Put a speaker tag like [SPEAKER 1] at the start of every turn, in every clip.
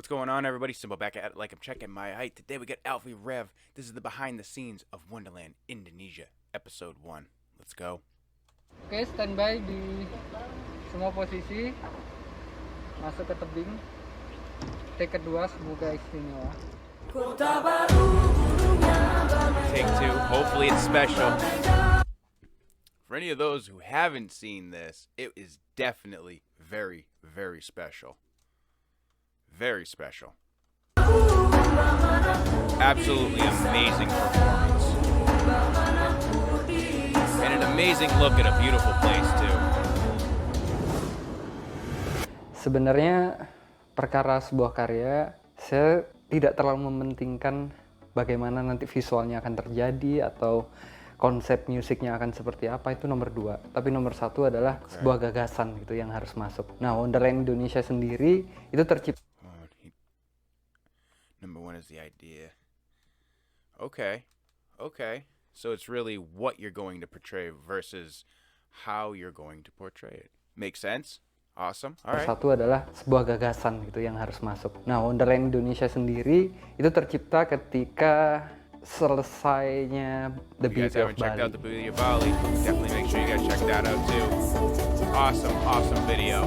[SPEAKER 1] What's going on, everybody? Simple back at it like I'm checking my height. Today we got Alfie Rev. This is the behind the scenes of Wonderland Indonesia, episode 1. Let's go.
[SPEAKER 2] Oke, standby di semua posisi. Masuk ke tebing. Take kedua, semoga istimewa.
[SPEAKER 1] Take 2. Hopefully it's special. For any of those who haven't seen this, it is definitely very, very special. Very special. Absolutely amazing performance. And an amazing look at a beautiful place too.
[SPEAKER 2] Sebenarnya perkara sebuah karya, saya tidak terlalu mementingkan bagaimana nanti visualnya akan terjadi atau konsep musiknya akan seperti apa, itu nomor 2. Tapi nomor 1 adalah sebuah gagasan gitu yang harus masuk. Nah, Wonderland Indonesia sendiri itu tercipta.
[SPEAKER 1] Number 1 is the idea. Okay. So it's really what you're going to portray versus how you're going to portray it. Make sense? Awesome. All right.
[SPEAKER 2] Satu adalah sebuah gagasan gitu yang harus masuk. Nah, Wonderland Indonesia sendiri itu tercipta ketika selesainya The
[SPEAKER 1] If you guys
[SPEAKER 2] Beauty of
[SPEAKER 1] haven't checked out
[SPEAKER 2] Bali.
[SPEAKER 1] The Beauty of Bali, definitely make sure you guys check that out too. Awesome video.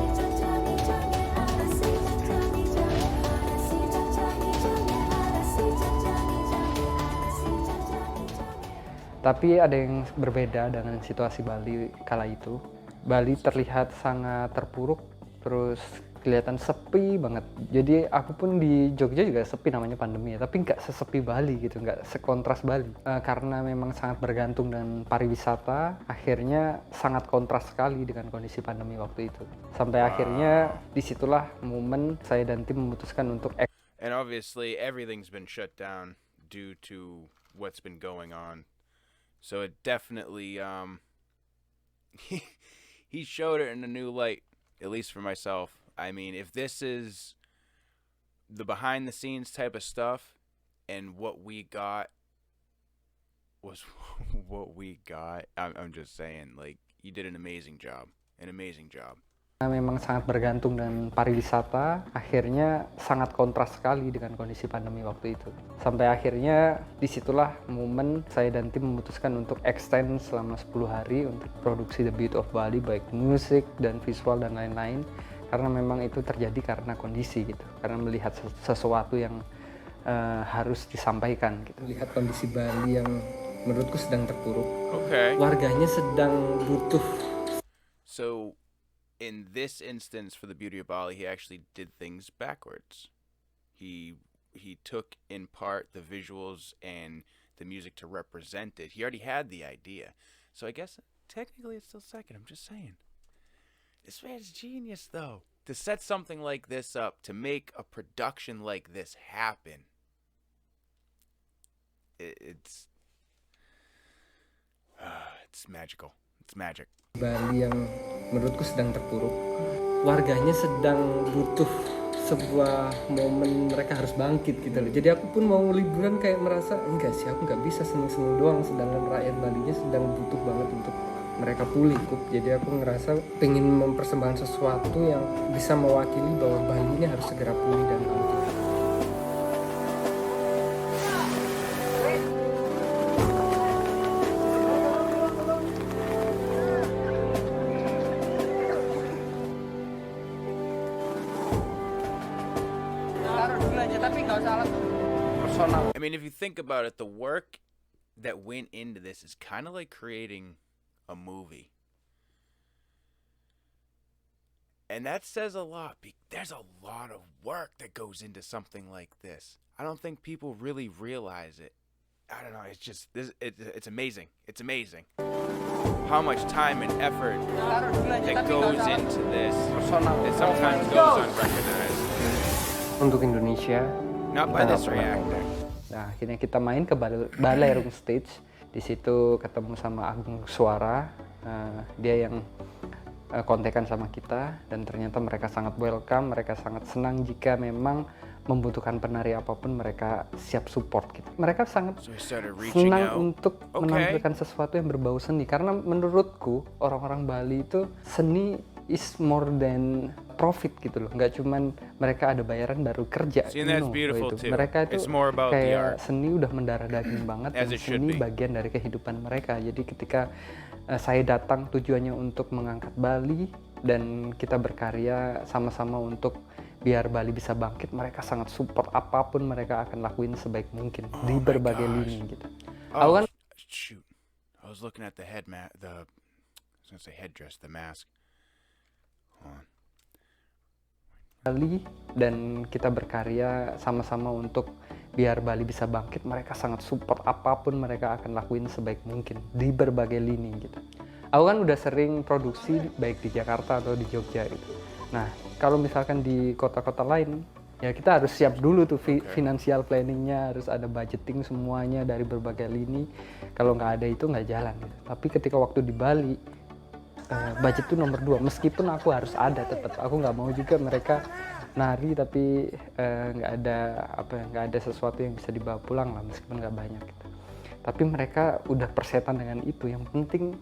[SPEAKER 2] Tapi ada yang berbeda dengan situasi Bali kala itu. Bali terlihat sangat terpuruk, terus kelihatan sepi banget. Jadi aku pun di Jogja juga sepi, namanya pandemi ya, tapi nggak sesepi Bali gitu, nggak sekontras Bali. Karena memang sangat bergantung dengan pariwisata, akhirnya sangat kontras sekali dengan kondisi pandemi waktu itu. Sampai akhirnya disitulah momen saya dan tim memutuskan untuk
[SPEAKER 1] And obviously everything's been shut down due to what's been going on. So it definitely he showed it in a new light, at least for myself. I mean, if this is the behind the scenes type of stuff and what we got was what we got, I'm just saying, like, you did an amazing job.
[SPEAKER 2] memang sangat bergantung dengan pariwisata, akhirnya sangat kontras sekali dengan kondisi pandemi waktu itu. Sampai akhirnya disitulah momen saya dan tim memutuskan untuk extend selama 10 hari untuk produksi The Beauty of Bali, baik musik dan visual dan lain-lain, karena memang itu terjadi karena kondisi gitu, karena melihat sesuatu yang harus disampaikan gitu. Lihat kondisi Bali yang menurutku sedang terpuruk.
[SPEAKER 1] Okay.
[SPEAKER 2] Warganya sedang butuh.
[SPEAKER 1] So in this instance for The Beauty of Bali, he actually did things backwards. He took in part the visuals and the music to represent it. He already had the idea. So I guess technically it's still second. I'm just saying. This man's genius though. To set something like this up, to make a production like this happen. It's magical. It's magic.
[SPEAKER 2] Bali yang menurutku sedang terpuruk. Warganya sedang butuh sebuah momen, mereka harus bangkit gitu loh. Jadi aku pun mau liburan kayak merasa enggak sih, aku nggak bisa seneng-seneng doang, sedangkan rakyat Balinya sedang butuh banget untuk mereka pulih. Jadi aku ngerasa pengen mempersembahkan sesuatu yang bisa mewakili bahwa Bali ini harus segera pulih dan bangkit.
[SPEAKER 1] I mean, if you think about it, the work that went into this is kind of like creating a movie. And that says a lot. There's a lot of work that goes into something like this. I don't think people really realize it. I don't know. It's just it's amazing. It's amazing how much time and effort that goes into this. It sometimes goes unrecognized.
[SPEAKER 2] Untuk Indonesia,
[SPEAKER 1] Not by this reactor.
[SPEAKER 2] Nah, akhirnya kita main ke Balai Room Stage. Di situ ketemu sama Agung Suara. Dia yang kontekan sama kita, dan ternyata mereka sangat welcome, mereka sangat senang jika memang membutuhkan penari apapun mereka siap support gitu. Mereka sangat senang untuk menampilkan sesuatu yang berbau seni, karena menurutku orang-orang Bali itu seni is more than profit gitu loh, nggak cuman mereka ada bayaran baru kerja.
[SPEAKER 1] See, and that's
[SPEAKER 2] No,
[SPEAKER 1] beautiful
[SPEAKER 2] itu
[SPEAKER 1] too.
[SPEAKER 2] mereka itu
[SPEAKER 1] It's more about the
[SPEAKER 2] kayak
[SPEAKER 1] art.
[SPEAKER 2] seni udah mendarah daging banget,
[SPEAKER 1] As
[SPEAKER 2] dan
[SPEAKER 1] it should
[SPEAKER 2] seni
[SPEAKER 1] be.
[SPEAKER 2] bagian dari kehidupan mereka. Jadi ketika saya datang tujuannya untuk mengangkat Bali dan kita berkarya sama-sama untuk biar Bali bisa bangkit, mereka sangat support apapun mereka akan lakuin sebaik mungkin di
[SPEAKER 1] Oh my
[SPEAKER 2] berbagai
[SPEAKER 1] gosh.
[SPEAKER 2] lini gitu. Aku
[SPEAKER 1] Oh
[SPEAKER 2] kan
[SPEAKER 1] shoot! I was looking at the I was gonna say headdress, the mask. Hold on.
[SPEAKER 2] Bali dan kita berkarya sama-sama untuk biar Bali bisa bangkit, mereka sangat support apapun mereka akan lakuin sebaik mungkin di berbagai lini gitu. Aku kan udah sering produksi baik di Jakarta atau di Jogja gitu. Nah, kalau misalkan di kota-kota lain, ya kita harus siap dulu tuh financial planningnya, harus ada budgeting semuanya dari berbagai lini. Kalau nggak ada itu nggak jalan gitu. Tapi ketika waktu di Bali, budget itu nomor 2. Meskipun aku harus ada tetap, aku nggak mau juga mereka nari tapi nggak ada sesuatu yang bisa dibawa pulang lah, meskipun nggak banyak gitu. Tapi mereka udah persetan dengan itu. Yang penting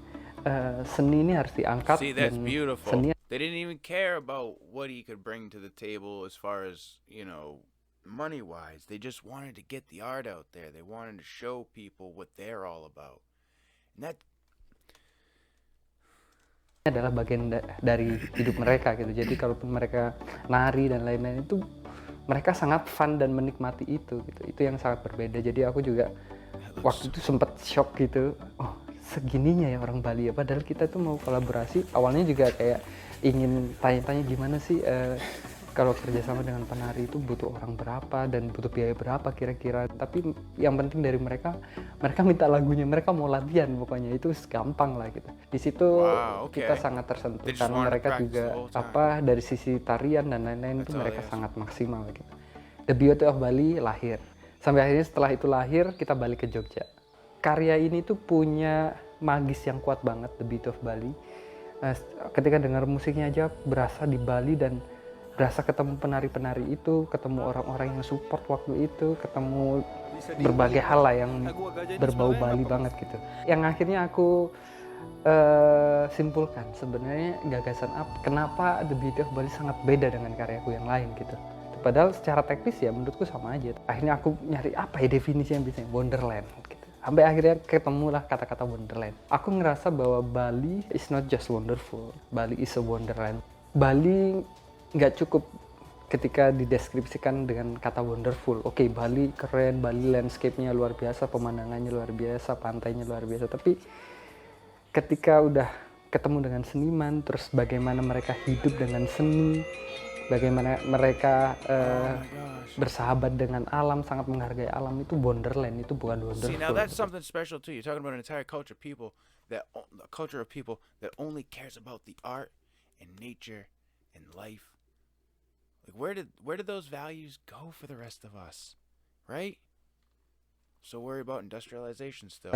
[SPEAKER 2] seni ini harus diangkat.
[SPEAKER 1] See, that's
[SPEAKER 2] dan
[SPEAKER 1] beautiful.
[SPEAKER 2] seni
[SPEAKER 1] They didn't even care about what he could bring to the table as far as, money-wise. They just wanted to get the art out there. They wanted to show people what they're all about. And that
[SPEAKER 2] adalah bagian dari hidup mereka gitu. Jadi kalaupun mereka nari dan lain-lain itu, mereka sangat fun dan menikmati itu gitu. Itu yang sangat berbeda. Jadi aku juga waktu itu sempat shock gitu. Oh, segininya ya orang Bali ya. Padahal kita tuh mau kolaborasi. Awalnya juga kayak ingin tanya-tanya gimana sih kalau kerjasama dengan penari itu butuh orang berapa dan butuh biaya berapa kira-kira. Tapi yang penting dari mereka minta lagunya, mereka mau latihan, pokoknya itu gampang lah gitu. Di situ
[SPEAKER 1] Wow, okay.
[SPEAKER 2] kita sangat tersentuh
[SPEAKER 1] They just
[SPEAKER 2] karena
[SPEAKER 1] wanted to
[SPEAKER 2] mereka
[SPEAKER 1] practice
[SPEAKER 2] juga
[SPEAKER 1] the whole time.
[SPEAKER 2] dari sisi tarian dan lain-lain itu
[SPEAKER 1] That's all
[SPEAKER 2] mereka
[SPEAKER 1] they ask.
[SPEAKER 2] sangat maksimal gitu. The Beauty of Bali lahir. Sampai akhirnya setelah itu lahir, kita balik ke Jogja. Karya ini tuh punya magis yang kuat banget, The Beauty of Bali. Ketika dengar musiknya aja berasa di Bali dan berasa ketemu penari-penari itu, ketemu orang-orang yang support waktu itu, ketemu berbagai hal lah yang berbau Bali banget gitu. Yang akhirnya aku simpulkan sebenarnya gagasan kenapa The Beauty of Bali sangat beda dengan karyaku yang lain gitu. Padahal secara teknis ya menurutku sama aja. Akhirnya aku nyari apa ya definisi yang bisa Wonderland gitu. Sampai akhirnya ketemulah kata-kata Wonderland. Aku ngerasa bahwa Bali is not just wonderful, Bali is a wonderland. Bali nggak cukup ketika dideskripsikan dengan kata wonderful. Oke, Bali keren, Bali landscape-nya luar biasa, pemandangannya luar biasa, pantainya luar biasa. Tapi ketika udah ketemu dengan seniman, terus bagaimana mereka hidup dengan seni, bagaimana mereka bersahabat dengan alam, sangat menghargai alam, itu wonderland, itu bukan
[SPEAKER 1] See, now
[SPEAKER 2] wonderful.
[SPEAKER 1] that's something special too. You're talking about an entire culture of people that only cares about the art and nature and life. Like where did those values go for the rest of us, right? So worry about industrialization still.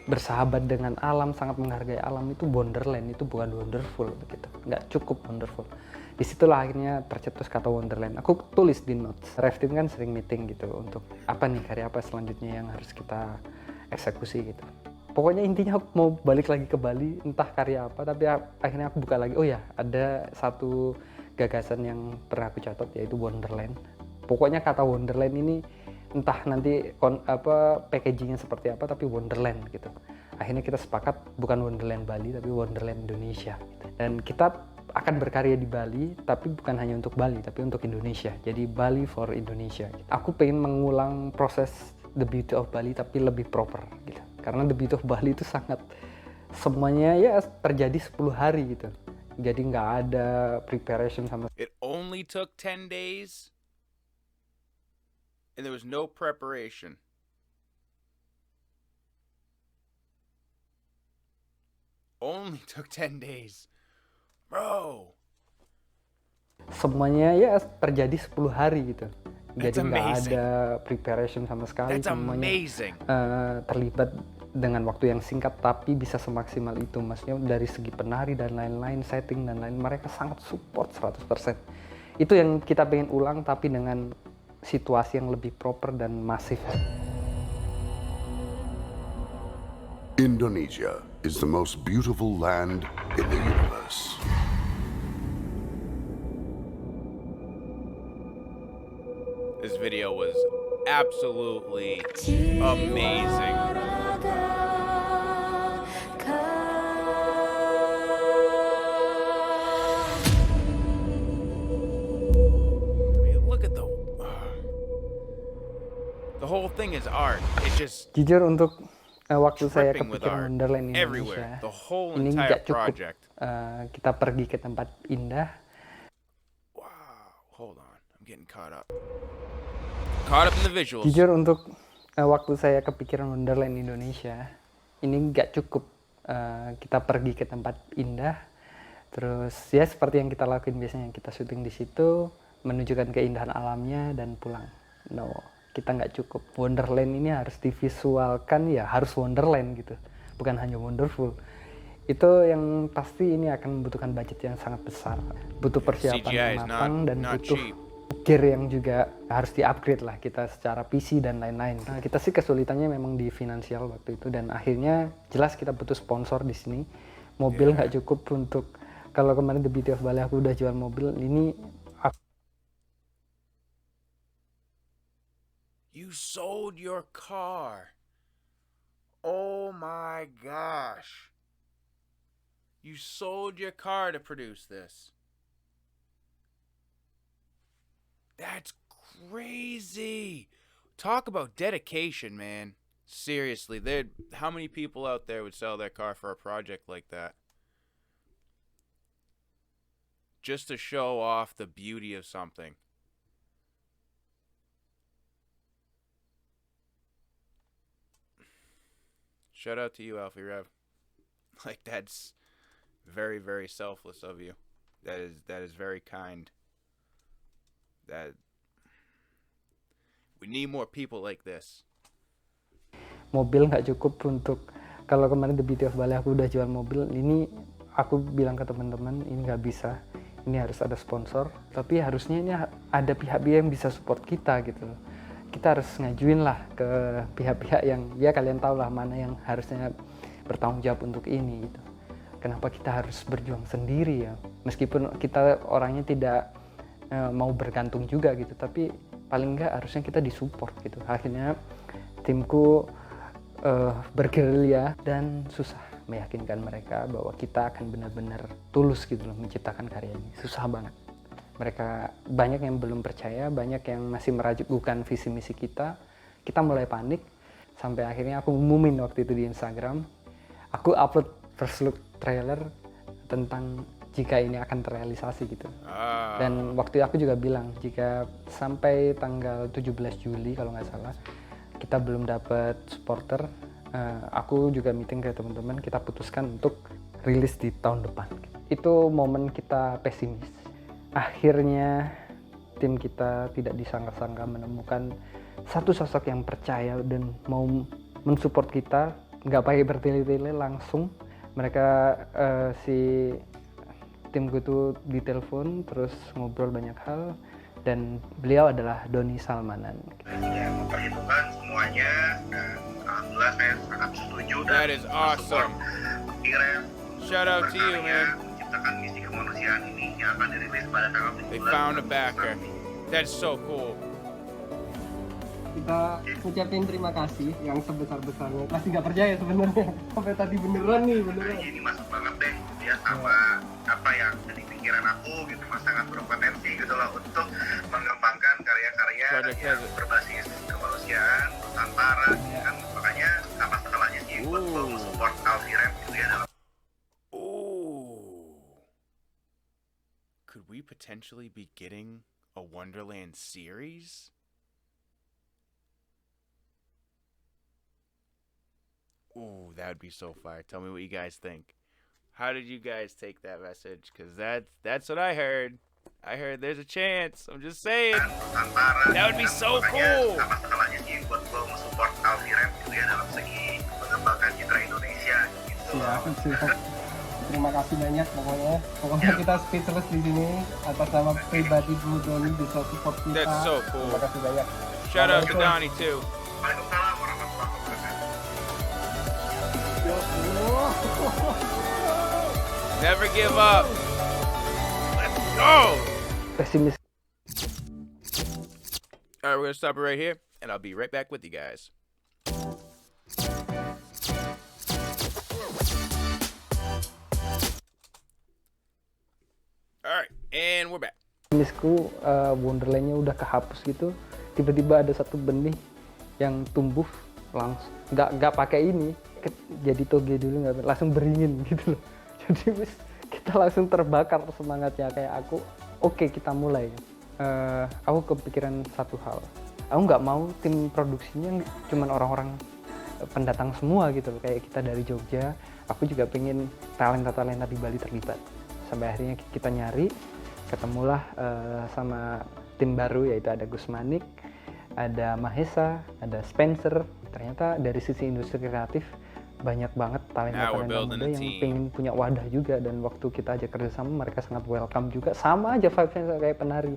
[SPEAKER 2] Bersahabat dengan alam, sangat menghargai alam, itu wonderland, itu bukan wonderful gitu. Nggak cukup wonderful. Disitulah akhirnya tercetus kata wonderland. Aku tulis di notes. Ref team kan sering meeting gitu untuk apa nih karya apa selanjutnya yang harus kita eksekusi gitu. Pokoknya intinya aku mau balik lagi ke Bali, entah karya apa, tapi akhirnya aku buka lagi. Oh ya, ada satu gagasan yang pernah aku catat, yaitu wonderland. Pokoknya kata wonderland ini entah nanti packagingnya seperti apa, tapi wonderland gitu. Akhirnya kita sepakat bukan wonderland Bali tapi wonderland Indonesia gitu. Dan kita akan berkarya di Bali, tapi bukan hanya untuk Bali tapi untuk Indonesia. Jadi Bali for Indonesia gitu. Aku pengen mengulang proses The Beauty of Bali tapi lebih proper gitu. Karena The Beauty of Bali itu sangat semuanya ya terjadi 10 hari gitu. Jadi nggak ada preparation sama.
[SPEAKER 1] It only took 10 days and there was no preparation. Only took 10 days. Bro.
[SPEAKER 2] Semuanya ya terjadi 10 hari gitu.
[SPEAKER 1] That's
[SPEAKER 2] Jadi nggak
[SPEAKER 1] amazing.
[SPEAKER 2] ada preparation sama sekali.
[SPEAKER 1] That's
[SPEAKER 2] Semuanya
[SPEAKER 1] amazing.
[SPEAKER 2] terlibat dengan waktu yang singkat tapi bisa semaksimal itu. Maksudnya dari segi penari dan lain-lain, setting dan lain, mereka sangat support 100%. Itu yang kita pengen ulang tapi dengan situasi yang lebih proper dan masif.
[SPEAKER 3] Indonesia is the most beautiful land in the universe.
[SPEAKER 1] This video was absolutely amazing. I mean, look at the whole thing is art. It just
[SPEAKER 2] Jujur untuk waktu saya
[SPEAKER 1] dripping with
[SPEAKER 2] kepikiran
[SPEAKER 1] art
[SPEAKER 2] Wonderland
[SPEAKER 1] everywhere.
[SPEAKER 2] Indonesia,
[SPEAKER 1] The whole
[SPEAKER 2] ini
[SPEAKER 1] entire
[SPEAKER 2] nggak cukup
[SPEAKER 1] project.
[SPEAKER 2] kita pergi ke tempat indah.
[SPEAKER 1] Wow, hold on, I'm getting caught up. Caught up in the visuals.
[SPEAKER 2] Jujur untuk waktu saya kepikiran Wonderland Indonesia, ini nggak cukup kita pergi ke tempat indah. Terus ya seperti yang kita lakuin biasanya, kita syuting di situ, menunjukkan keindahan alamnya dan pulang. No, kita nggak cukup. Wonderland ini harus divisualkan, ya harus Wonderland gitu, bukan hanya wonderful. Itu yang pasti ini akan membutuhkan budget yang sangat besar, butuh persiapan
[SPEAKER 1] CGI
[SPEAKER 2] yang
[SPEAKER 1] is
[SPEAKER 2] matang dan
[SPEAKER 1] not
[SPEAKER 2] butuh
[SPEAKER 1] cheap.
[SPEAKER 2] gear yang juga harus di-upgrade lah kita secara PC dan lain-lain. Nah, kita sih kesulitannya memang di finansial waktu itu, dan akhirnya jelas kita butuh sponsor di sini. Mobil nggak cukup untuk, kalau kemarin The Beauty of Bali aku udah jual mobil, ini
[SPEAKER 1] You sold your car. Oh my gosh. You sold your car to produce this. That's crazy. Talk about dedication, man. Seriously, how many people out there would sell their car for a project like that? Just to show off the beauty of something. Shout out to you, Alfie Rev. Like, that's very, very selfless of you. That is very kind. That we need more people like this.
[SPEAKER 2] mobil nggak cukup untuk, kalau kemarin The Beauty of Bali aku udah jual mobil, ini aku bilang ke teman-teman ini nggak bisa, ini harus ada sponsor, tapi harusnya ini ada pihak-pihak yang bisa support kita gitu. Kita harus ngajuin lah ke pihak-pihak yang ya kalian tahu lah mana yang harusnya bertanggung jawab untuk ini gitu. Kenapa kita harus berjuang sendiri ya, meskipun kita orangnya tidak mau bergantung juga gitu, tapi paling nggak harusnya kita disupport gitu. Akhirnya timku bergerilya dan susah meyakinkan mereka bahwa kita akan benar-benar tulus gitu loh menciptakan karya ini. Susah banget. Mereka banyak yang belum percaya, banyak yang masih meragukan visi misi kita. Kita mulai panik sampai akhirnya aku umumin waktu itu di Instagram. Aku upload first look trailer tentang jika ini akan terrealisasi gitu. Dan waktu itu aku juga bilang jika sampai tanggal 17 Juli kalau nggak salah kita belum dapat supporter, aku juga meeting ke teman-teman, kita putuskan untuk rilis di tahun depan. Itu momen kita pesimis. Akhirnya tim kita tidak disangka-sangka menemukan satu sosok yang percaya dan mau mensupport kita, nggak pakai bertele-tele, langsung mereka si timku itu ditelepon terus ngobrol banyak hal, dan beliau adalah Doni Salmanan.
[SPEAKER 3] Saya memperhitungkan semuanya dan alhamdulillah saya sangat setuju dan
[SPEAKER 1] That is awesome.
[SPEAKER 3] Irem
[SPEAKER 1] Shout out to you, man.
[SPEAKER 3] menciptakan misi kemanusiaan ini yang akan dirilis pada tanggal 17
[SPEAKER 1] They found a backer. That's so cool.
[SPEAKER 4] Kita ucapin terima kasih yang sebesar-besarnya. Masih nggak percaya sebenarnya. Sampai tadi beneran nih, beneran.
[SPEAKER 3] Ini masuk banget deh ya sama apa yang jadi pikiran aku gitu, mas, sangat berpotensi gitu loh untuk mengembangkan karya-karya yang berbasis kemanusiaan Nusantara kan, makanya apa salahnya sih untuk support Alfie Rev gitu ya dalam.
[SPEAKER 1] Could we potentially be getting a Wonderland series? Ooh, that would be so fire. Tell me what you guys think. How did you guys take that message? Because that's what I heard. I heard there's a chance. I'm just saying. That would be so cool.
[SPEAKER 3] Apa salahnya sih buat gue mensupport Alfie Rev gitu ya dalam segi mengembangkan citra Indonesia gitu.
[SPEAKER 4] Siap. Terima kasih banyak pokoknya kita speechless di sini atas nama pribadi Bu Doni bisa support kita.
[SPEAKER 1] That's so cool.
[SPEAKER 4] Terima kasih banyak.
[SPEAKER 1] Shout out to Donnie too.
[SPEAKER 3] Waalaikumsalam warahmatullahi wabarakatuh.
[SPEAKER 1] Never give up. Let's go.
[SPEAKER 2] Pesimis.
[SPEAKER 1] All right, we're gonna stop it right here, and I'll be right back with you guys. Alright, and we're back.
[SPEAKER 2] Bisku Wonderland-nya udah kehapus gitu, tiba-tiba ada satu benih yang tumbuh langsung, nggak pakai ini, jadi toge dulu nggak, langsung beringin gitu loh. Jadi kita langsung terbakar semangatnya, kayak aku, oke, kita mulai. Aku kepikiran satu hal, aku nggak mau tim produksinya cuman orang-orang pendatang semua gitu loh, kayak kita dari Jogja. Aku juga pengen talenta-talenta di Bali terlibat. Sampai akhirnya kita nyari, ketemulah sama tim baru, yaitu ada Gus Manik, ada Mahesa, ada Spencer. Ternyata dari sisi industri kreatif banyak banget talenta-talenta muda yang pengen punya wadah juga, dan waktu kita aja kerjasama mereka sangat welcome juga, sama aja vibes-nya kayak penari.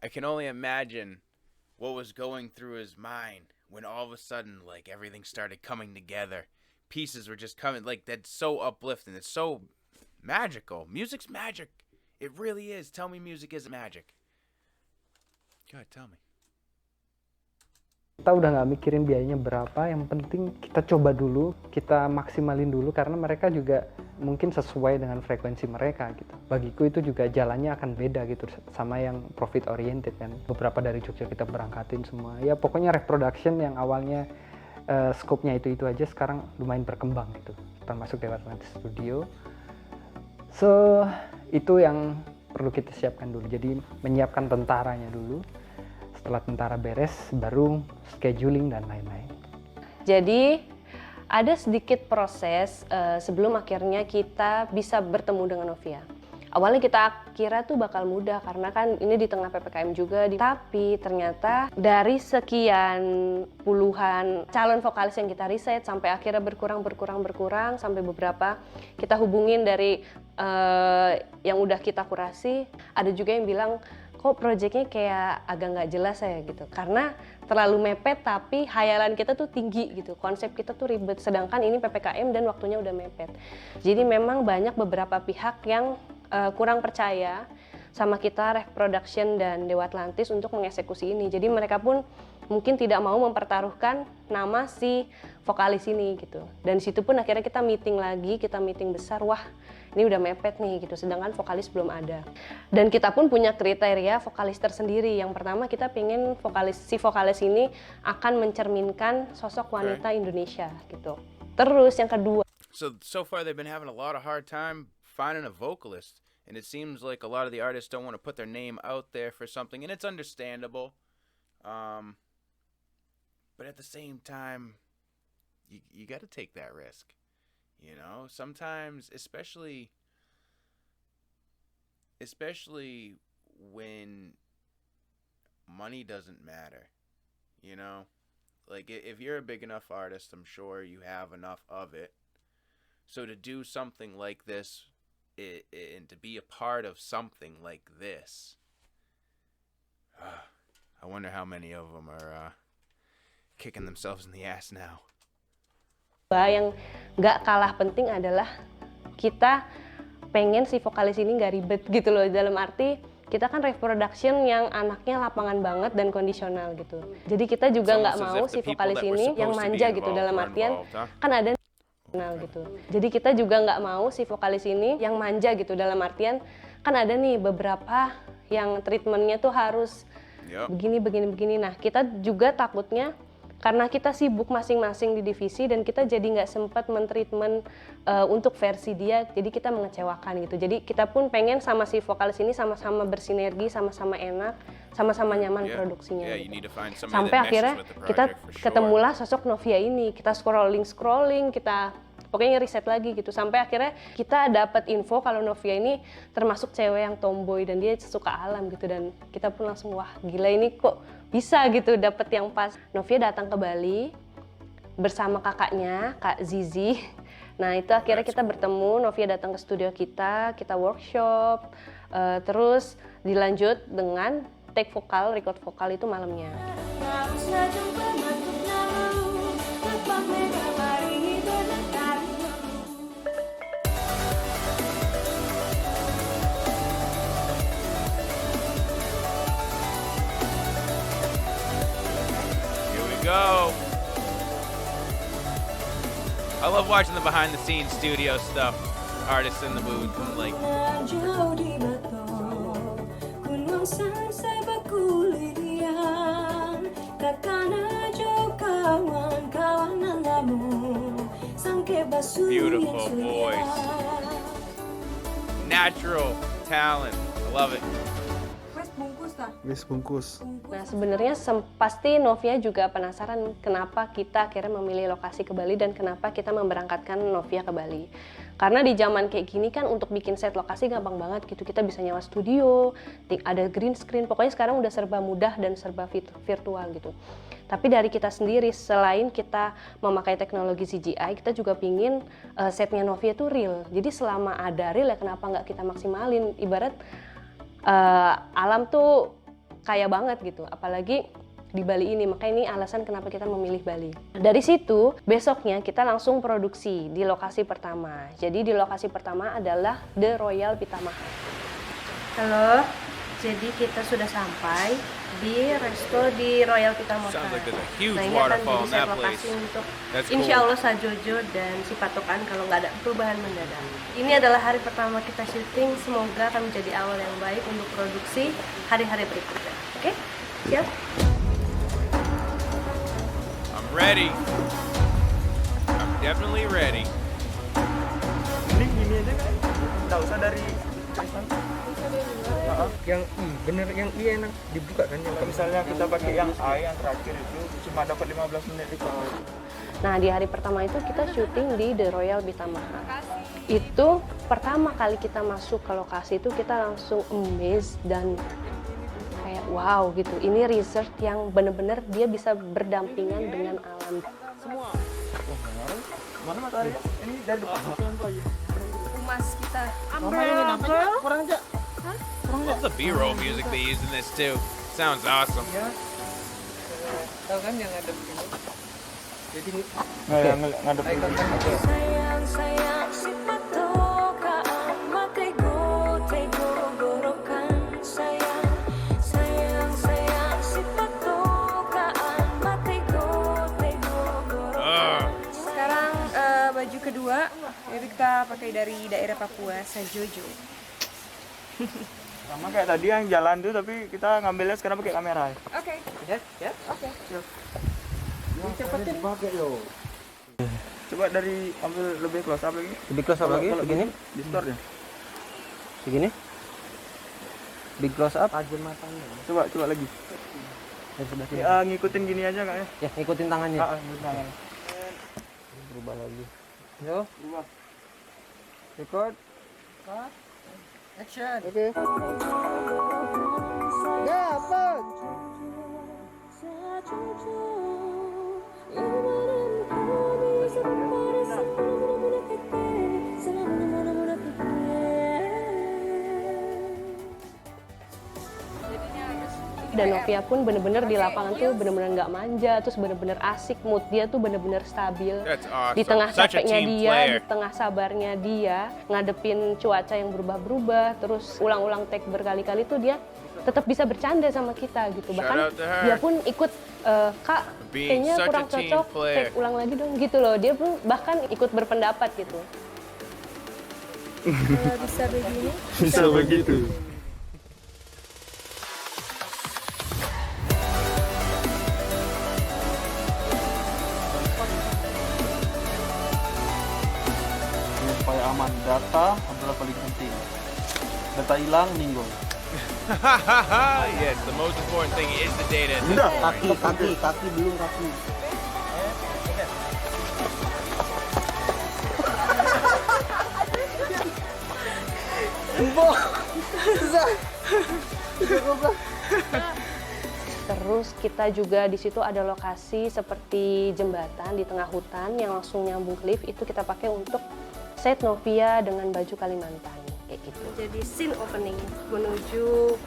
[SPEAKER 1] I can only imagine what was going through his mind when all of a sudden like everything started coming together. Pieces were just coming, like that's so uplifting. It's so magical. Music's magic. It really is. Tell me music isn't magic. God, tell me.
[SPEAKER 2] Kita udah nggak mikirin biayanya berapa, yang penting kita coba dulu, kita maksimalin dulu, karena mereka juga mungkin sesuai dengan frekuensi mereka gitu. Bagiku itu juga jalannya akan beda gitu sama yang profit oriented kan. Beberapa dari Jogja kita berangkatin semua. Ya pokoknya reproduction yang awalnya scope-nya itu aja sekarang lumayan berkembang gitu. Termasuk Dewa Atlantis Studio. So, itu yang perlu kita siapkan dulu. Jadi menyiapkan tentaranya dulu. Setelah tentara beres, baru scheduling dan lain-lain.
[SPEAKER 5] Jadi ada sedikit proses sebelum akhirnya kita bisa bertemu dengan Novia. Awalnya kita kira tuh bakal mudah karena kan ini di tengah PPKM juga. Tapi ternyata dari sekian puluhan calon vokalis yang kita riset sampai akhirnya berkurang sampai beberapa kita hubungin dari yang udah kita kurasi. Ada juga yang bilang kok proyeknya kayak agak nggak jelas ya gitu, karena terlalu mepet tapi hayalan kita tuh tinggi gitu, konsep kita tuh ribet, sedangkan ini PPKM dan waktunya udah mepet. Jadi memang banyak beberapa pihak yang kurang percaya sama kita Ref Production dan Dewa Atlantis untuk mengeksekusi ini. Jadi mereka pun mungkin tidak mau mempertaruhkan nama si vokalis ini gitu. Dan situ pun akhirnya kita meeting besar, wah ini udah mepet nih gitu, sedangkan vokalis belum ada. Dan kita pun punya kriteria vokalis tersendiri. Yang pertama kita pengen si vokalis ini akan mencerminkan sosok wanita Indonesia gitu. Terus yang kedua,
[SPEAKER 1] So far they've been having a lot of hard time finding a vocalist, and it seems like a lot of the artists don't want to put their name out there for something, and it's understandable. But at the same time, you got to take that risk. You know, sometimes, especially when money doesn't matter, you know, like if you're a big enough artist, I'm sure you have enough of it. So to do something like this and to be a part of something like this, I wonder how many of them are kicking themselves in the ass now.
[SPEAKER 5] Yang nggak kalah penting adalah kita pengen si vokalis ini nggak ribet gitu loh, dalam arti kita kan Ref Production yang anaknya lapangan banget dan kondisional gitu. Jadi kita juga nggak mau si vokalis ini yang manja gitu, dalam artian kan ada gitu. Jadi kita juga nggak mau si vokalis ini yang manja gitu, dalam artian kan ada nih beberapa yang treatmentnya tuh harus begini. Nah kita juga takutnya karena kita sibuk masing-masing di divisi dan kita jadi nggak sempat mentreatment untuk versi dia, jadi kita mengecewakan gitu. Jadi kita pun pengen sama si vokalis ini sama-sama bersinergi, sama-sama enak, sama-sama nyaman produksinya. Gitu. Sampai akhirnya kita ketemulah sosok Novia ini, kita scrolling, kita pokoknya riset lagi gitu, sampai akhirnya kita dapat info kalau Novia ini termasuk cewek yang tomboy dan dia suka alam gitu, dan kita pun langsung wah gila ini kok bisa gitu dapet yang pas. Novia datang ke Bali bersama kakaknya, Kak Zizi. Nah itu akhirnya kita bertemu, Novia datang ke studio kita workshop, terus dilanjut dengan take vokal, record vokal itu malamnya.
[SPEAKER 1] go. I love watching the behind the scenes studio stuff. Artists in the booth and like beautiful voice. Natural talent. I love it.
[SPEAKER 6] Wis bungkus.
[SPEAKER 5] Nah, sebenarnya pasti Novia juga penasaran kenapa kita akhirnya memilih lokasi ke Bali dan kenapa kita memberangkatkan Novia ke Bali. Karena di zaman kayak gini kan untuk bikin set lokasi gampang banget gitu. Kita bisa nyewa studio, ada green screen, pokoknya sekarang udah serba mudah dan serba virtual gitu. Tapi dari kita sendiri, selain kita memakai teknologi CGI, kita juga pingin setnya Novia itu real. Jadi selama ada real ya kenapa nggak kita maksimalin. Ibarat alam tuh kaya banget gitu, apalagi di Bali ini. Makanya ini alasan kenapa kita memilih Bali. Dari situ, besoknya kita langsung produksi di lokasi pertama. Jadi di lokasi pertama adalah The Royal Pitamaha. Halo, jadi kita sudah sampai di resto di Royal Pitamaha.
[SPEAKER 1] Sounds like there's a huge
[SPEAKER 5] Nah, ini akan
[SPEAKER 1] waterfall in
[SPEAKER 5] jadi set
[SPEAKER 1] that place.
[SPEAKER 5] lokasi untuk
[SPEAKER 1] That's
[SPEAKER 5] Insya
[SPEAKER 1] cool.
[SPEAKER 5] Allah Sajojo dan si Patokan kalau nggak ada perubahan mendadak. Ini adalah hari pertama kita syuting, semoga akan menjadi awal yang baik untuk produksi hari-hari berikutnya. Oke? Siap?
[SPEAKER 1] I'm ready. I'm definitely ready.
[SPEAKER 6] Ini gini aja kan? Nggak usah dari
[SPEAKER 2] Yang bener yang enak dibuka kan yang
[SPEAKER 6] misalnya kita pakai yang A yang terakhir itu cuma dapat 15 menit itu.
[SPEAKER 5] Nah, di hari pertama itu kita syuting di The Royal Pitamaha. Itu pertama kali kita masuk ke lokasi itu kita langsung amazed dan kayak wow gitu. Ini resort yang bener-bener dia bisa berdampingan dengan alam.
[SPEAKER 6] Mana matahari? Ini dari depan.
[SPEAKER 5] Mas kita
[SPEAKER 6] Kurang aja.
[SPEAKER 1] Love the B-roll music they use in this too. Sounds awesome.
[SPEAKER 2] tahu kan yang ada begini. Jadi
[SPEAKER 6] Nah, yang ngadepin.
[SPEAKER 7] Sayang, sayang, si patokaan makai go, tego, gorokan. Sayang, sayang, sayang, si patokaan makai go, tego, gorokan.
[SPEAKER 8] Sekarang baju kedua itu kita pakai dari daerah Papua, Sajojo.
[SPEAKER 6] Sama kayak tadi yang jalan tuh tapi kita ngambilnya sekarang pakai kamera.
[SPEAKER 8] Oke.
[SPEAKER 2] ya.
[SPEAKER 8] Oke.
[SPEAKER 6] Cepetin pakai lo. Coba dari ambil lebih close up lagi.
[SPEAKER 2] Lebih close up lagi
[SPEAKER 6] Kalau
[SPEAKER 2] begini.
[SPEAKER 6] Di store ya.
[SPEAKER 2] Begini. Big close up aja matanya.
[SPEAKER 6] Coba lagi.
[SPEAKER 2] Dari sebelah sini.
[SPEAKER 6] Ya, ngikutin gini aja kak ya.
[SPEAKER 2] Ya, ngikutin tangannya.
[SPEAKER 6] Ngikutin.
[SPEAKER 2] Berubah lagi. Yo,
[SPEAKER 6] Berubah.
[SPEAKER 2] record. Action. Oke.
[SPEAKER 5] Dan Novia pun bener-bener di lapangan tuh bener-bener nggak manja, terus bener-bener asik, mood dia tuh bener-bener stabil.
[SPEAKER 1] That's awesome.
[SPEAKER 5] Di tengah
[SPEAKER 1] Such a
[SPEAKER 5] capeknya
[SPEAKER 1] team
[SPEAKER 5] dia,
[SPEAKER 1] player.
[SPEAKER 5] di tengah sabarnya dia, ngadepin cuaca yang berubah-berubah, terus ulang-ulang take berkali-kali tuh dia tetap bisa bercanda sama kita gitu.
[SPEAKER 1] Shout
[SPEAKER 5] Bahkan
[SPEAKER 1] out to her.
[SPEAKER 5] dia pun ikut, Kak,
[SPEAKER 1] Being
[SPEAKER 5] kayaknya
[SPEAKER 1] such a
[SPEAKER 5] kurang
[SPEAKER 1] team
[SPEAKER 5] cocok,
[SPEAKER 1] player."
[SPEAKER 5] take ulang lagi dong gitu loh. Dia pun bahkan ikut berpendapat gitu.
[SPEAKER 8] Bisa begini.
[SPEAKER 6] Bisa begitu. Supaya aman, data adalah paling penting. Data hilang, ninggal.
[SPEAKER 1] Yes, the most important thing is the data. at this
[SPEAKER 6] Udah,
[SPEAKER 1] point.
[SPEAKER 6] kaki belum kaki.
[SPEAKER 5] Terus kita juga di situ ada lokasi seperti jembatan di tengah hutan yang langsung nyambung ke lift, itu kita pakai untuk set Novia dengan baju Kalimantan kayak gitu. Jadi scene opening menuju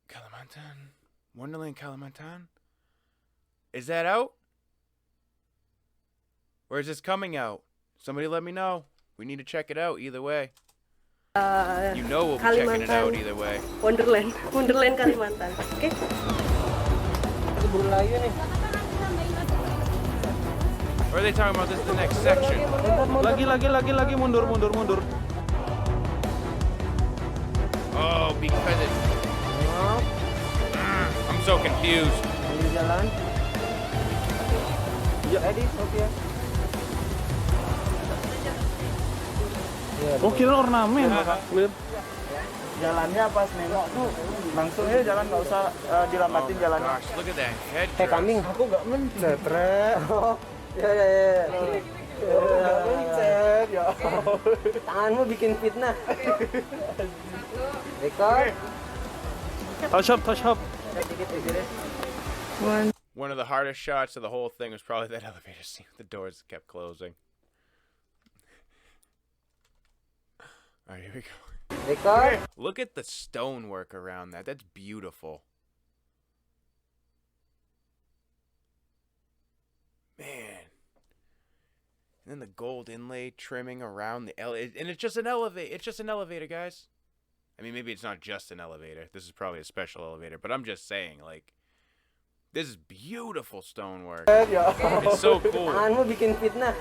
[SPEAKER 1] Kalimantan. Wonderland Kalimantan? Is that out? Or is this coming out? Somebody let me know. We need to check it out either way. You know we'll be checking it out
[SPEAKER 5] Kalimantan
[SPEAKER 1] either way.
[SPEAKER 5] Wonderland Kalimantan. Oke.
[SPEAKER 2] Buru lagi nih.
[SPEAKER 1] Or are they talking about this is the next section?
[SPEAKER 6] Lagi, mundur.
[SPEAKER 1] Oh, because it. I'm so confused.
[SPEAKER 2] Ambil jalan. Ya, Edi, Sofia.
[SPEAKER 6] Oh, kira ornamen. Clear.
[SPEAKER 9] Jalannya pas nengok tuh langsung aja jalan, nggak usah dilambatin jalannya.
[SPEAKER 1] Gosh, look at that head.
[SPEAKER 2] Kayak kambing.
[SPEAKER 9] Aku nggak mencet,
[SPEAKER 2] Oh, ya.
[SPEAKER 9] nggak mencet, ya.
[SPEAKER 2] Tanganmu bikin fitnah. Record.
[SPEAKER 6] Touch up.
[SPEAKER 1] One of the hardest shots of the whole thing was probably that elevator scene with the doors kept closing. All right, here we go.
[SPEAKER 2] Record.
[SPEAKER 1] Look at the stonework around that. That's beautiful. Man. And then the gold inlay trimming around the elevator. And it's just an elevator. It's just an elevator, guys. I mean, maybe it's not just an elevator. This is probably a special elevator. But I'm just saying, like, this is beautiful stonework. It's so cool.
[SPEAKER 2] Tanganmu bikin fitnah.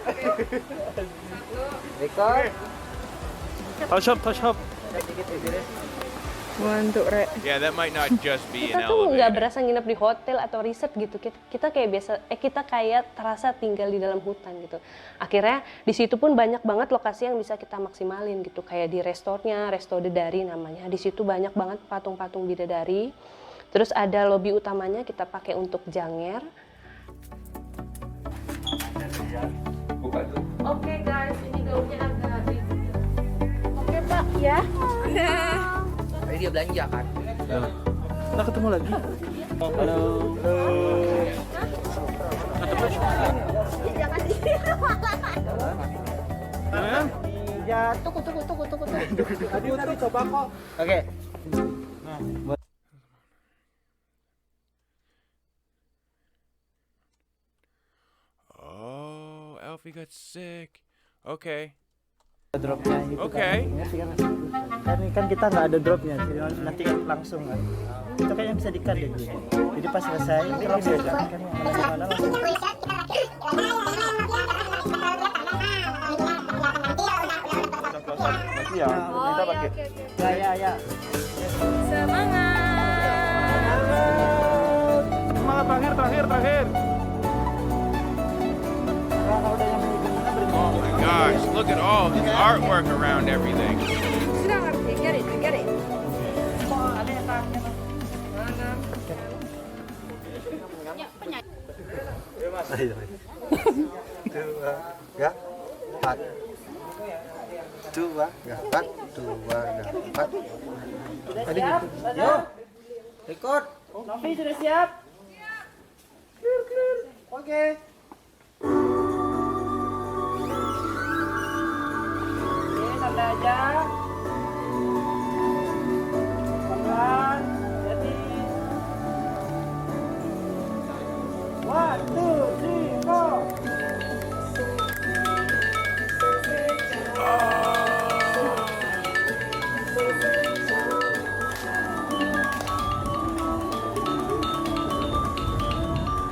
[SPEAKER 2] Record.
[SPEAKER 6] Touch up.
[SPEAKER 8] Untuk
[SPEAKER 1] Yeah, that might not just be an
[SPEAKER 5] Kita tuh nggak
[SPEAKER 1] elevator.
[SPEAKER 5] berasa nginep di hotel atau resort gitu. Kita kayak biasa, kita kayak terasa tinggal di dalam hutan gitu. Akhirnya di situ pun banyak banget lokasi yang bisa kita maksimalin gitu. Kayak di restonya, Resto Dedari namanya. Di situ banyak banget patung-patung bidadari. Terus ada lobi utamanya kita pakai untuk janger. Oke guys, ini gaunnya agak ribet. Oke Pak, ya.
[SPEAKER 2] Tadi dia belanja kan?
[SPEAKER 6] Kita ketemu lagi. Halo.
[SPEAKER 2] Ya, tunggu. Aduh, coba kok. Oke.
[SPEAKER 1] Oh, Alfie got sick. Okay.
[SPEAKER 9] Dropnya gitu
[SPEAKER 1] Okay.
[SPEAKER 9] kan kita nggak ada dropnya, jadi nanti kan langsung kan. Itu kayaknya bisa di-cut ya, gitu. Jadi pas selesai langsung jalan kan mana langsung. Iya, kita pakai. Ya.
[SPEAKER 8] Semangat.
[SPEAKER 6] Terakhir.
[SPEAKER 1] Oh my gosh, look at all the artwork around everything.
[SPEAKER 8] Sudah ngerti, get it.
[SPEAKER 2] Tadi gitu. Yo. Record.
[SPEAKER 9] Novi sudah siap? Clear. Oke. Santai aja. Pelan, jadi. 1, 2, 3, 4.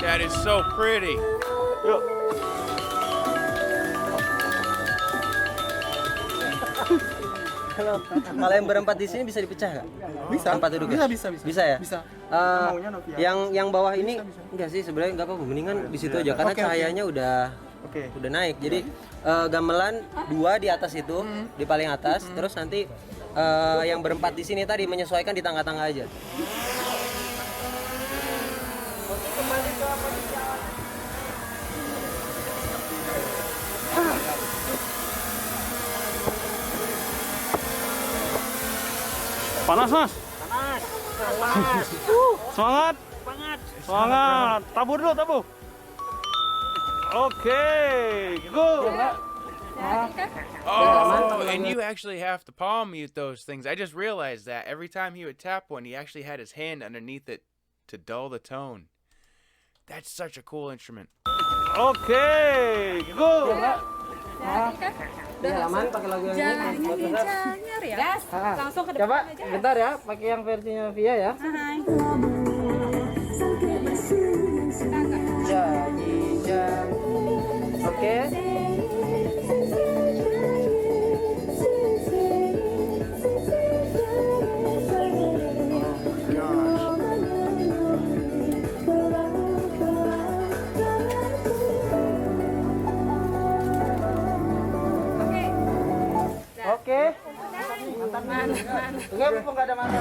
[SPEAKER 1] That is so pretty.
[SPEAKER 2] Kalau yang berempat di sini bisa dipecah nggak?
[SPEAKER 9] Bisa.
[SPEAKER 2] Tempat duduknya?
[SPEAKER 9] Bisa.
[SPEAKER 2] Bisa ya?
[SPEAKER 9] Bisa.
[SPEAKER 2] Eh,
[SPEAKER 9] Maunya Novia.
[SPEAKER 2] yang bawah ini enggak sih sebenarnya nggak apa-apa, mendingan di situ aja karena
[SPEAKER 9] Oke.
[SPEAKER 2] cahayanya udah
[SPEAKER 9] Oke.
[SPEAKER 2] naik. Jadi gamelan 2 di atas itu, di paling atas, terus nanti yang berempat di sini tadi menyesuaikan di tengah-tengah aja.
[SPEAKER 6] Panas, Mas. Semangat. Tabu dulu. Oke, go.
[SPEAKER 1] Oh, and you actually have to palm mute those things. I just realized that every time he would tap one, he actually had his hand underneath it to dull the tone. That's such a cool instrument.
[SPEAKER 6] Oke, go.
[SPEAKER 2] Aman pakai lagu yang ini.
[SPEAKER 8] Jangan Bentar ya. Langsung ke
[SPEAKER 9] Coba
[SPEAKER 8] depan aja.
[SPEAKER 9] bentar ya, pakai yang versinya Via ya.
[SPEAKER 8] Hai.
[SPEAKER 9] Jangan. Oke. Oke. Enggak, mumpung nggak ada mata.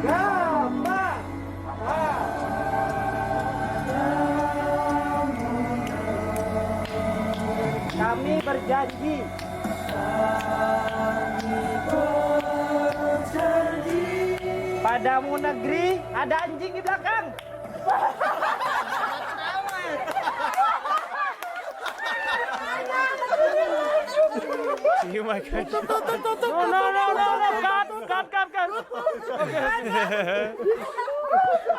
[SPEAKER 9] Gampang. Kami berjanji. Padamu negeri ada anjing di belakang.
[SPEAKER 1] You my God.
[SPEAKER 9] No, cut.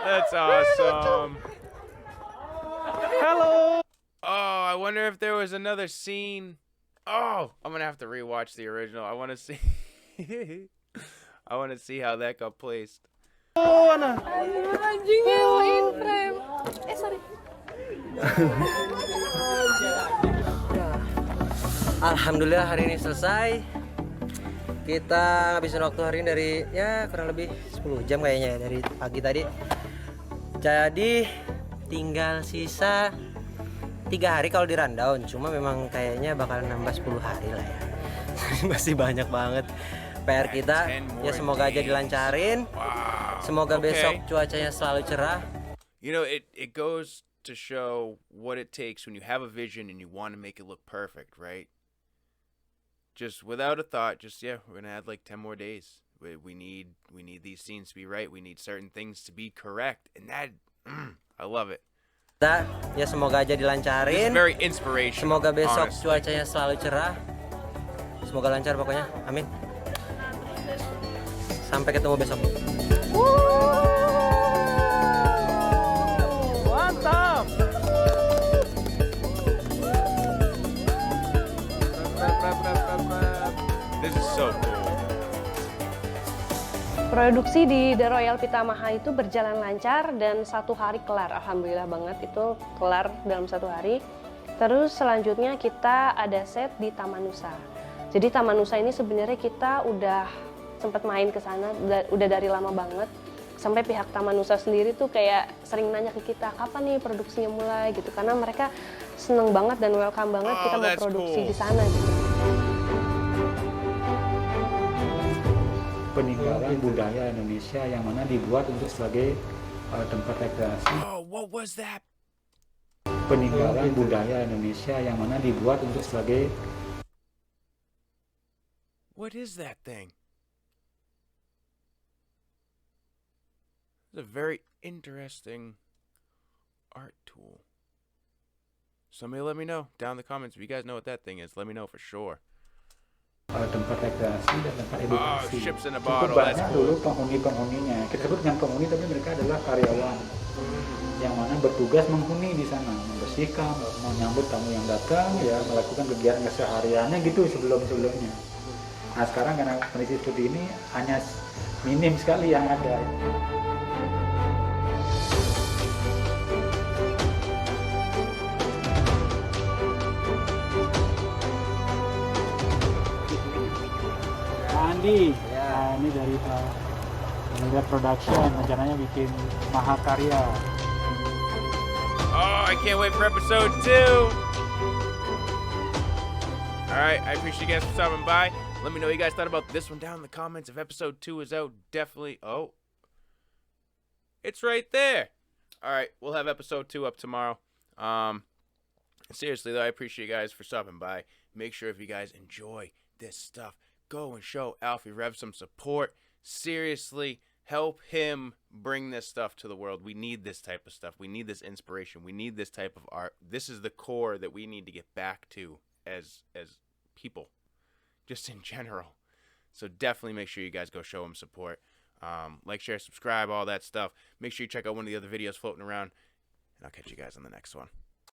[SPEAKER 1] That's awesome.
[SPEAKER 9] Hello.
[SPEAKER 1] Oh, I wonder if there was another scene. Oh, I'm gonna have to rewatch the original. I want to see. I want to see how that got placed.
[SPEAKER 8] Anjingnya in frame. Sorry.
[SPEAKER 10] Alhamdulillah hari ini selesai. Kita ngabisin waktu hari ini dari ya kurang lebih 10 jam kayaknya ya, dari pagi tadi. Jadi tinggal sisa 3 hari kalau di rundown. Cuma memang kayaknya bakal nambah 10 hari lah ya. Masih banyak banget PR kita. Ya semoga aja dilancarin. Semoga besok cuacanya selalu cerah.
[SPEAKER 1] You know, it goes to show what it takes when you have a vision and you want to make it look perfect, right? Just without a thought, we're gonna add like 10 more days. We need these scenes to be right. We need certain things to be correct, and that I love it.
[SPEAKER 10] Ya semoga aja dilancarin.
[SPEAKER 1] It's very inspirational.
[SPEAKER 10] Semoga besok
[SPEAKER 1] honestly.
[SPEAKER 10] cuacanya selalu cerah. Semoga lancar pokoknya. Amin. Sampai ketemu besok.
[SPEAKER 9] Mantap.
[SPEAKER 1] This is so cool.
[SPEAKER 5] Produksi di The Royal Pitamaha itu berjalan lancar dan 1 hari kelar. Alhamdulillah banget itu kelar dalam 1 hari. Terus selanjutnya kita ada set di Taman Nusa. Jadi Taman Nusa ini sebenarnya kita udah sempat main ke sana, udah dari lama banget. Sampai pihak Taman Nusa sendiri tuh kayak sering nanya ke kita, kapan nih produksinya mulai gitu. Karena mereka seneng banget dan welcome banget kita mau produksi di sana gitu.
[SPEAKER 11] Peninggalan budaya Indonesia yang mana dibuat untuk sebagai tempat rekreasi.
[SPEAKER 1] Oh, what was that?
[SPEAKER 11] Peninggalan budaya Indonesia yang mana dibuat untuk sebagai.
[SPEAKER 1] What is that thing? It's a very interesting art tool. Somebody let me know down in the comments if you guys know what that thing is. Let me know for sure.
[SPEAKER 11] Tempat rekreasi dan tempat edukasi.
[SPEAKER 1] Ships in a
[SPEAKER 11] Cukup
[SPEAKER 1] bottle.
[SPEAKER 11] banyak dulu penghuni-penghuninya. Kita sebut dengan penghuni, tapi mereka adalah karyawan yang mana bertugas menghuni di sana, membersihkan, menyambut tamu yang datang, ya melakukan kegiatan kesehariannya gitu sebelumnya. Nah sekarang karena kondisi seperti ini hanya minim sekali yang ada. Andi, nah, ini dari Media Production, rencananya bikin Mahakarya.
[SPEAKER 1] Oh, I can't wait for episode 2. Alright, I appreciate you guys for stopping by. Let me know what you guys thought about this one down in the comments. If episode 2 is out, definitely. Oh, it's right there. Alright, we'll have episode 2 up tomorrow. Seriously, though, I appreciate you guys for stopping by. Make sure if you guys enjoy this stuff, go and show Alfie Rev some support. Seriously, help him bring this stuff to the world. We need this type of stuff. We need this inspiration. We need this type of art. This is the core that we need to get back to as people, just in general. So definitely make sure you guys go show him support. Like, share, subscribe, all that stuff. Make sure you check out one of the other videos floating around. And I'll catch you guys on the next one.